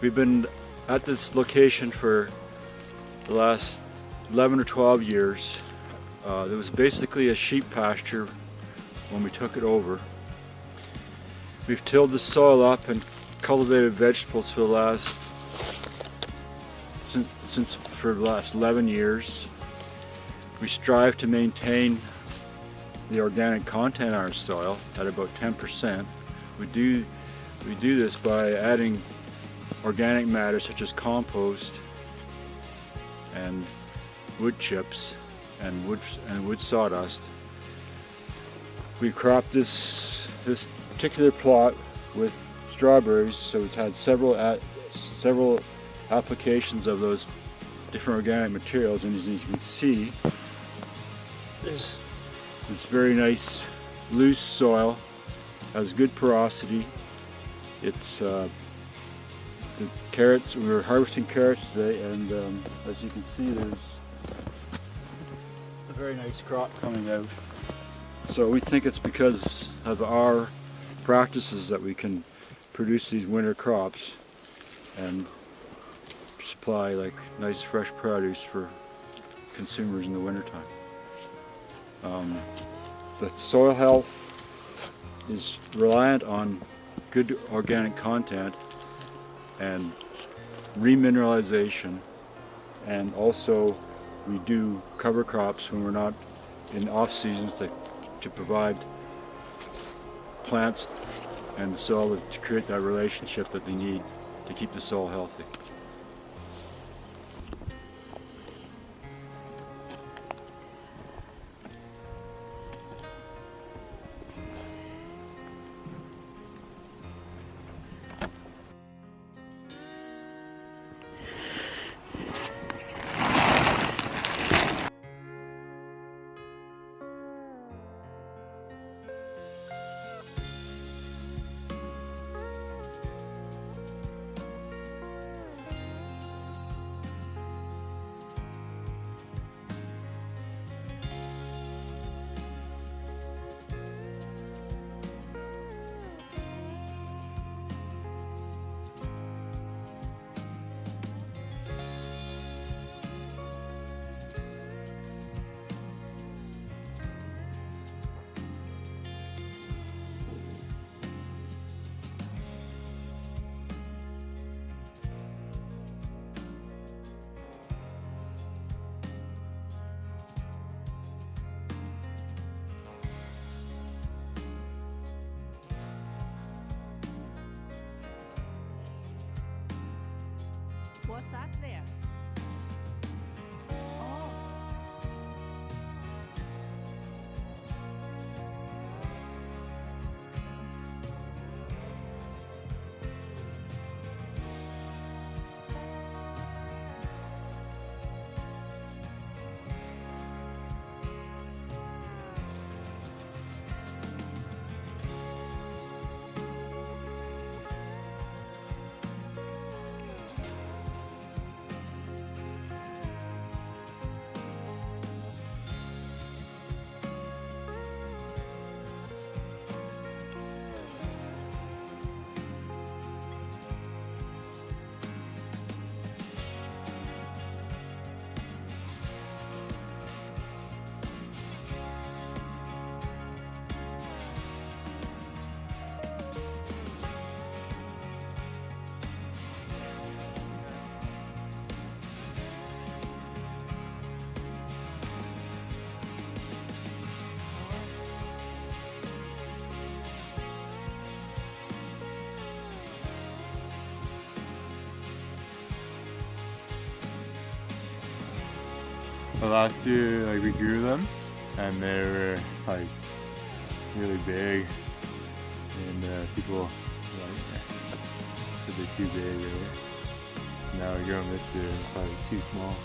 We've been at this location for the last 11 or 12 years. There was basically a sheep pasture when we took it over. We've tilled the soil up and cultivated vegetables for the last for the last 11 years. We strive to maintain the organic content in our soil at about 10%. We do this by adding organic matter such as compost and wood chips and wood sawdust. We cropped this particular plot with strawberries, so it's had several applications of those different organic materials, and as you can see, there's this very nice loose soil, has good porosity. It's the carrots, we were harvesting carrots today, and as you can see, there's a very nice crop coming out. So we think it's because of our practices that we can produce these winter crops and supply like nice fresh produce for consumers in the wintertime. The soil health is reliant on good organic content and remineralization, and also we do cover crops when we're not in off seasons to provide plants and the soil to create that relationship that they need to keep the soil healthy. What's that there? Oh. The last year, we grew them, and they were really big, and people said they're too big. Right? Now we grow them this year, and probably too small.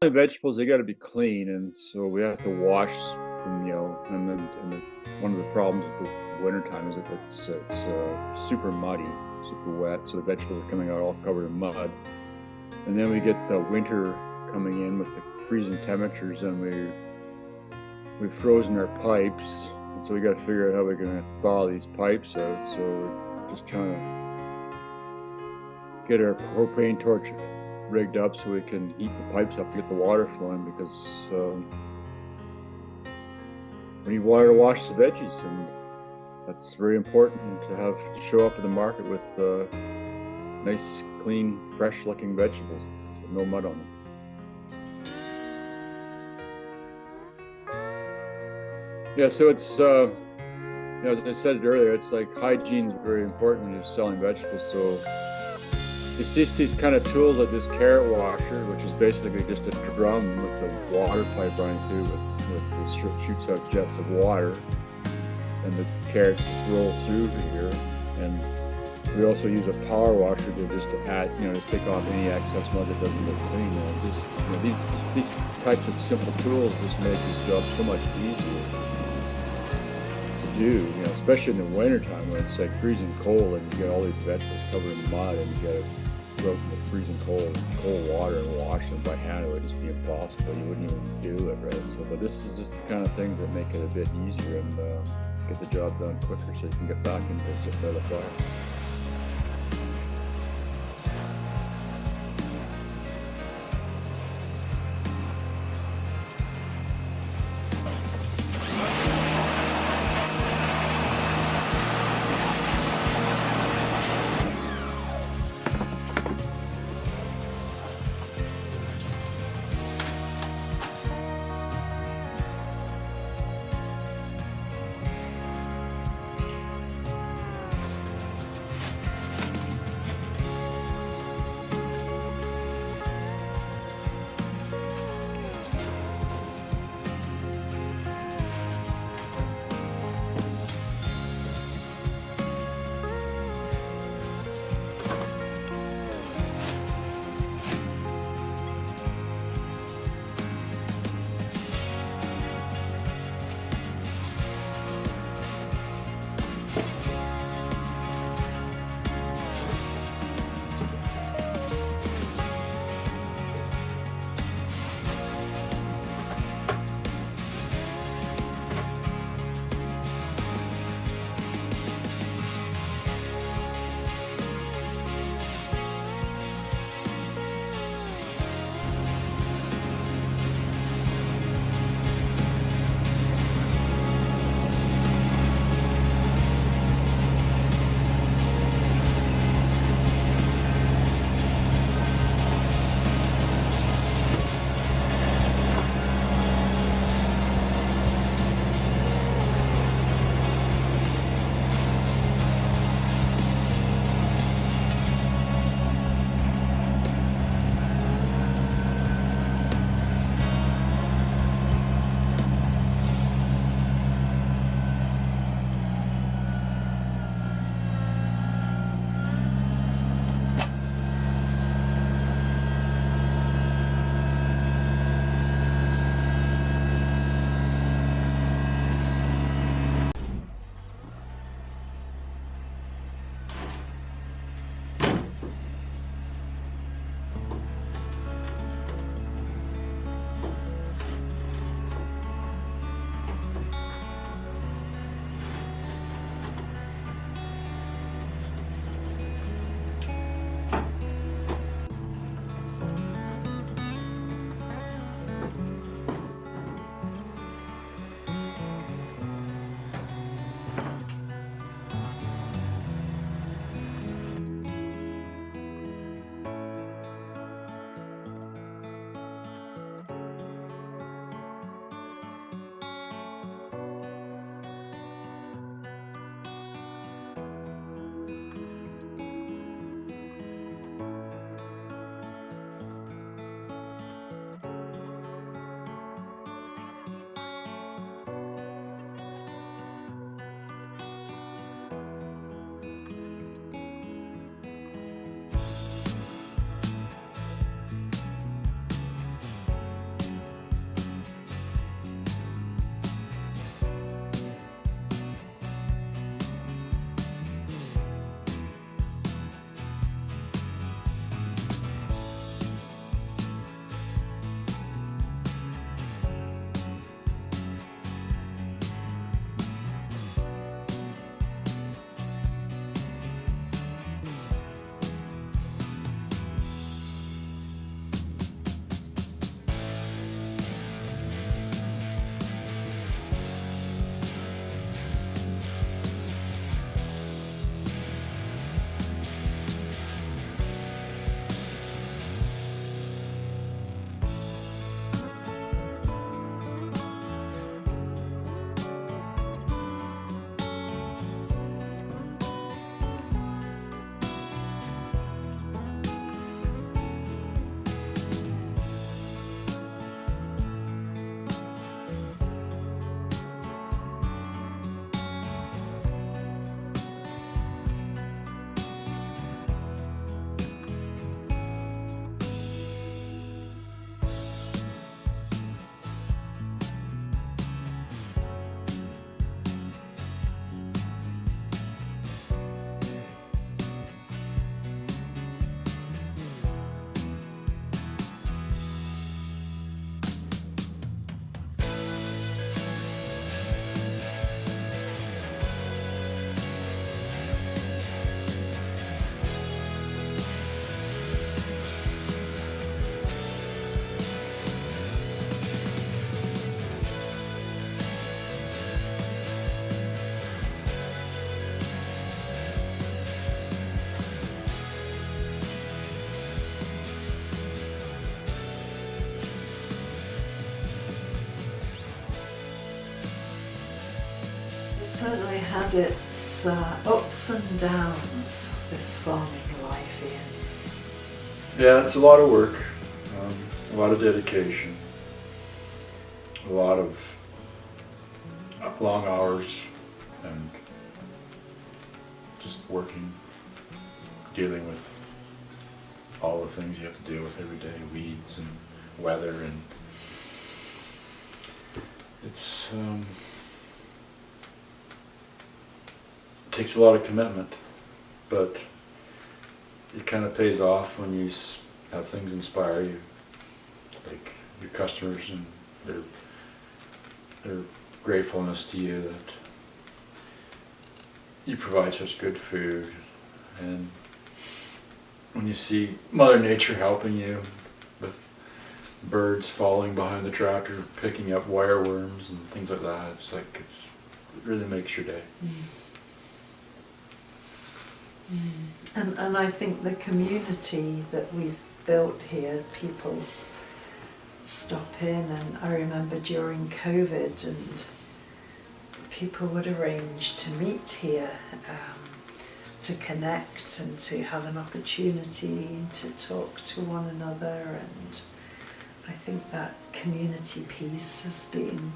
vegetables, they got to be clean, and so we have to wash them, you know. And then one of the problems with the wintertime is that it's super muddy, super wet, so the vegetables are coming out all covered in mud. And then we get the winter coming in with the freezing temperatures, and we've frozen our pipes, and so we got to figure out how we're going to thaw these pipes out. So we're just trying to get our propane torch rigged up so we can heat the pipes up to get the water flowing, because we need water to wash the veggies, and that's very important to show up at the market with nice, clean, fresh-looking vegetables with no mud on them. Yeah, so it's you know, as I said earlier, it's like hygiene is very important when you're selling vegetables. So you see these kind of tools like this carrot washer, which is basically just a drum with a water pipe running through with shoots out jets of water, and the carrots roll through here. And we also use a power washer just to add, you know, just take off any excess mud that doesn't look clean. You know, just, you know, these types of simple tools just make this job so much easier to do. You know, especially in the wintertime when it's like freezing cold and you get all these vegetables covered in mud, and you got to go out in the freezing cold water and wash them by hand. It would just be impossible. You wouldn't even do it, right? So, but this is just the kind of things that make it a bit easier and get the job done quicker, so you can get back into sit by the fire. had its ups and downs, this farming life, Ian. Yeah, it's a lot of work, a lot of dedication, a lot of long hours, and just working, dealing with all the things you have to deal with every day, weeds and weather, and it's it takes a lot of commitment, but it kind of pays off when you have things inspire you, like your customers and their gratefulness to you that you provide such good food, and when you see Mother Nature helping you with birds falling behind the tractor, picking up wireworms and things like that, it's like it really makes your day. And I think the community that we've built here, people stop in, and I remember during COVID, and people would arrange to meet here, to connect and to have an opportunity to talk to one another, and I think that community piece has been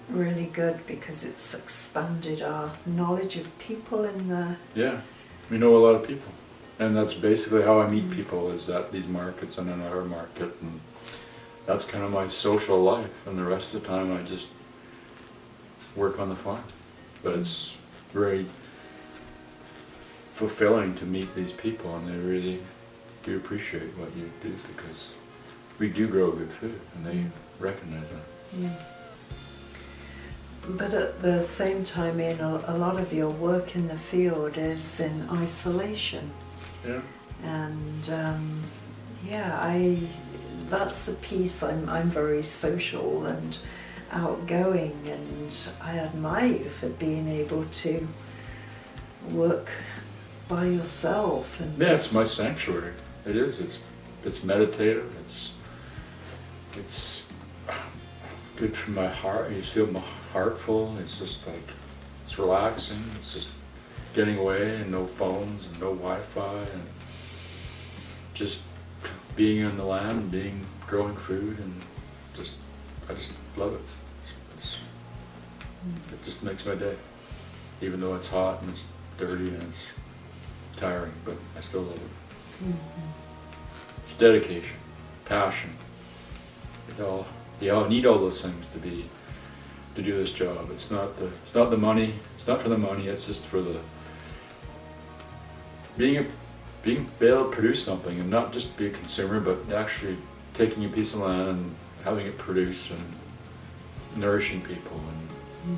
really good because it's expanded our knowledge of people in the... Yeah, we know a lot of people, and that's basically how I meet people, is at these markets and in our market, and that's kind of my social life, and the rest of the time I just work on the farm. But it's very fulfilling to meet these people, and they really do appreciate what you do, because we do grow good food, and they recognize that. Yeah. But at the same time, Ian, a lot of your work in the field is in isolation. Yeah. And that's a piece. I'm very social and outgoing, and I admire you for being able to work by yourself. And yeah, it's my sanctuary. It is. It's meditative. It's good for my heart. You feel my heart full. It's just like, it's relaxing. It's just getting away, and no phones and no Wi-Fi, and just being on the land and growing food, and I just love it. It just makes my day, even though it's hot and it's dirty and it's tiring, but I still love it. It's dedication, passion. You all need all those things to do this job. It's not the money. It's not for the money. It's just for the being able to produce something, and not just be a consumer, but actually taking a piece of land and having it produce and nourishing people, and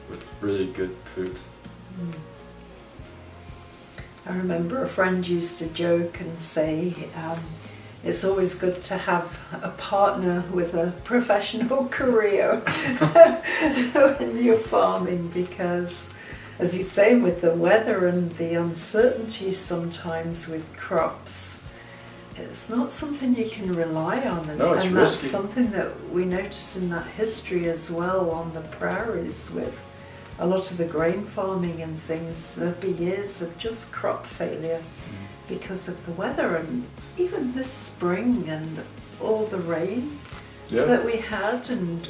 with really good food. I remember a friend used to joke and say, it's always good to have a partner with a professional career when you're farming, because, as you say, with the weather and the uncertainty sometimes with crops, it's not something you can rely on. And, no, it's and risky. That's something that we notice in that history as well on the prairies with a lot of the grain farming and things. There'll be years of just crop failure because of the weather, and even this spring and all the rain that we had, and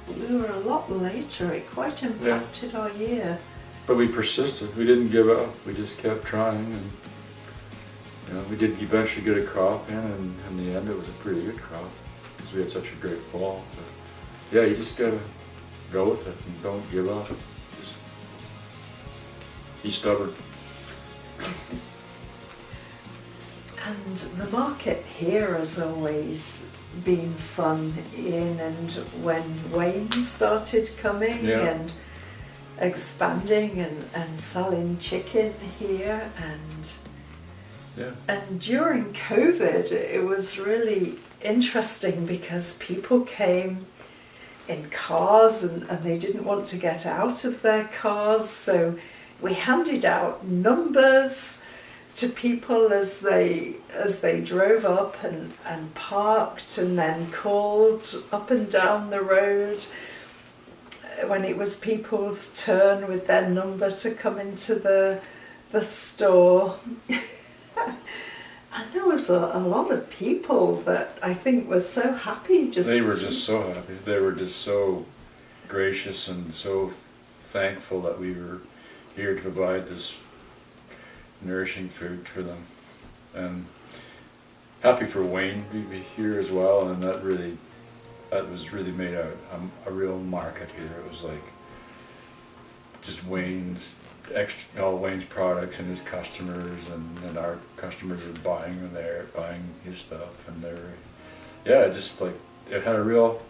we were a lot later. It quite impacted our year. But we persisted. We didn't give up. We just kept trying, and we did eventually get a crop in, and in the end it was a pretty good crop because we had such a great fall. But yeah, you just gotta go with it and don't give up. Just be stubborn. And the market here has always been fun, Ian, and when Wayne started coming and expanding and selling chicken here, and during COVID it was really interesting because people came in cars and they didn't want to get out of their cars, so we handed out numbers to people as they drove up and parked, and then called up and down the road. when it was people's turn with their number to come into the store. And there was a lot of people that I think were so happy. They were just so happy. They were just so gracious and so thankful that we were here to provide this nourishing food for them. And happy for Wayne to be here as well, and that was really made a real market here. It was like just Wayne's all Wayne's products and his customers, and our customers were buying his stuff, and they were, yeah, just like it had a real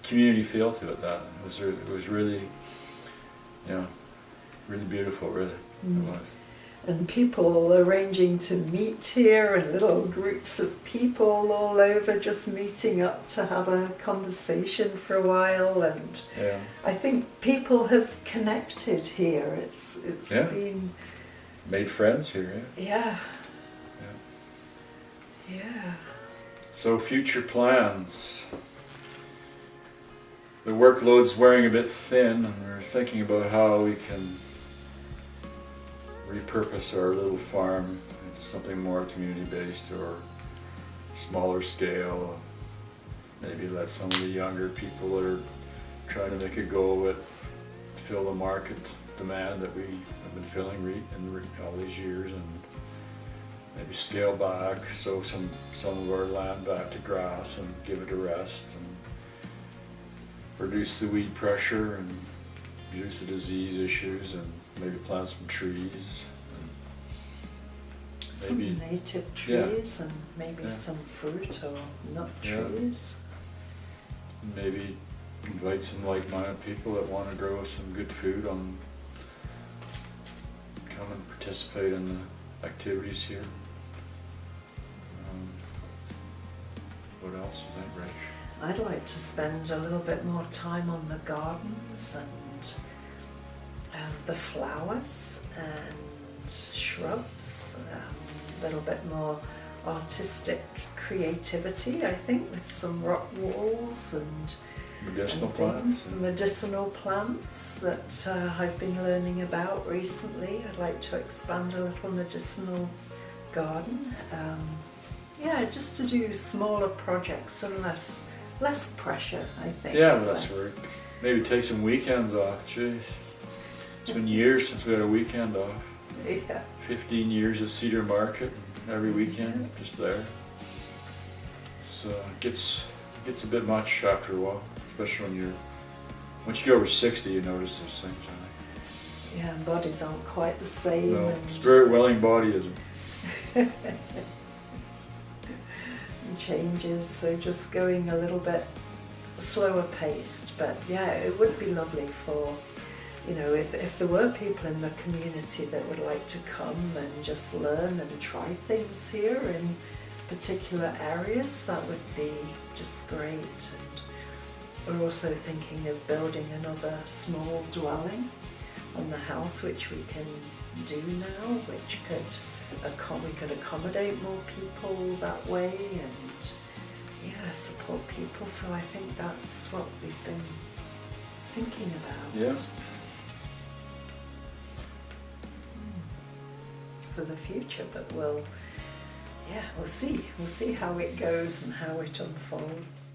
community feel to it. That it was really, you know, really beautiful, really. It was. And people arranging to meet here, and little groups of people all over just meeting up to have a conversation for a while. And yeah. I think people have connected here. It's been made friends here. Yeah. Yeah. So future plans. The workload's wearing a bit thin, and we're thinking about how we can repurpose our little farm into something more community-based or smaller scale. Maybe let some of the younger people that are trying to make a go of it fill the market demand that we have been filling in all these years, and maybe scale back, sow some of our land back to grass and give it a rest, and reduce the weed pressure and reduce the disease issues, and maybe plant some trees. And some maybe native trees, and maybe some fruit or nut trees. Maybe invite some like-minded people that want to grow some good food come and participate in the activities here. What else is that, Rach? I'd like to spend a little bit more time on the gardens and the flowers and shrubs, a little bit more artistic creativity, I think, with some rock walls and medicinal plants that I've been learning about recently. I'd like to expand a little medicinal garden. Just to do smaller projects and less pressure, I think. Yeah, less work. Maybe take some weekends off. Jeez. It's been years since we had a weekend off. Yeah. 15 years at Cedar Market, every weekend, just there. So it gets a bit much after a while, especially once you get over 60, you notice those things, I think. Yeah, and bodies aren't quite the same. No, spirit-willing body isn't. Changes, so just going a little bit slower paced, but yeah, it would be lovely for, if there were people in the community that would like to come and just learn and try things here in particular areas, that would be just great. And we're also thinking of building another small dwelling on the house, which we can do now, which we could accommodate more people that way and support people. So I think that's what we've been thinking about. Yeah. For the future, but we'll see how it goes and how it unfolds.